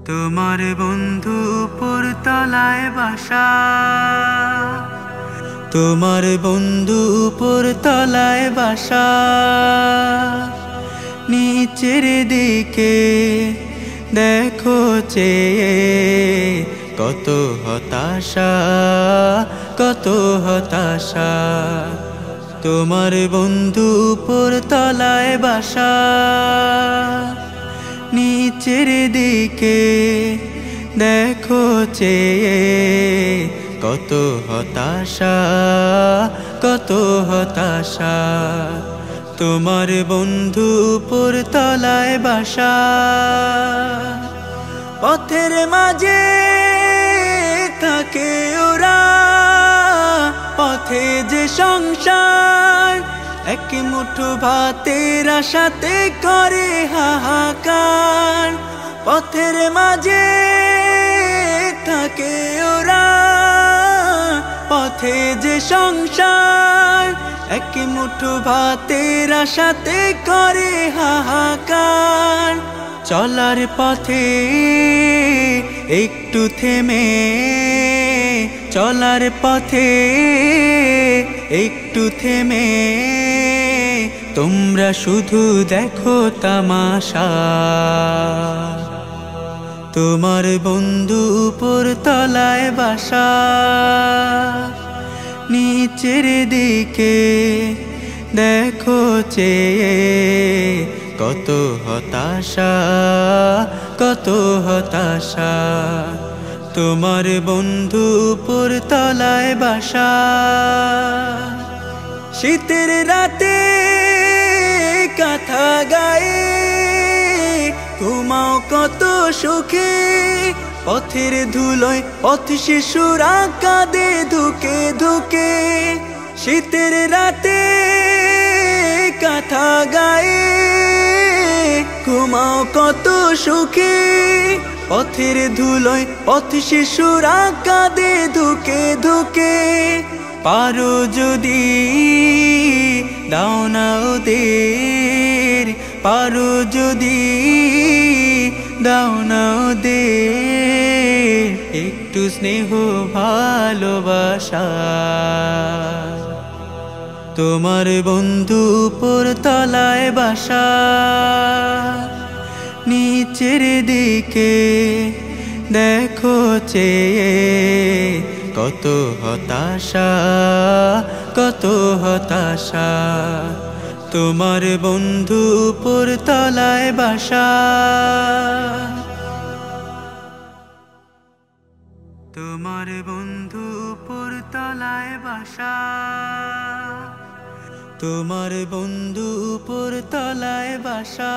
তোমার বন্ধু উপরতলায় বাসা, তোমার বন্ধু উপরতলায় বাসা। নিচের দিকে দেখো চেয়ে, কত হতাশা, কত হতাশা। তোমার বন্ধু উপরতলায় বাসা, নিচের দিকে দেখো চেয়ে, কত হতাশা, কত হতাশা। তোমার বন্ধু উপরতলায় বাসা। পথের মাঝে থাকে ওরা, পথে যে সংসার, এক মুঠো ভাতের আশাতে করে হাহাকার। পথের মাঝে থাকে ওরা, পথে যে সংসার, এক মুঠো ভাতের আশাতে করে হাহাকার। চলার পথে একটু থেমে, চলার পথে একটু থেমে, তোমরা শুধু দেখো তামাশা। তোমার বন্ধু উপরতলায় বাসা, নিচের দিকে দেখো চেয়ে, কত হতাশা, কত হতাশা। তোমার বন্ধু উপরতলায় বাসা। শীতের রাতে কাঁথা গায়ে ঘুমাও কত সুখে, পথের ধুলোয় পথ শিশুরা কাঁদে ধুকে ধুকে। শীতের রাতে কাঁথা গায়ে ঘুমাও কত সুখে, পথের ধুলোয় পথ শিশুরা কাঁদে ধুকে ধুকে। পারো যদি দাও না ওদের, পারো যদি দাও না ওদের একটু স্নেহ ভালোবাসা। তোমার বন্ধু উপরতলায় বাসা, নিচের দিকে দেখো চেয়ে, কত হতাশা, কত হতাশা। তোমার বন্ধু উপরতলায় বাসা। তোমার বন্ধু উপরতলায় বাসা, তোমার বন্ধু উপরতলায় বাসা।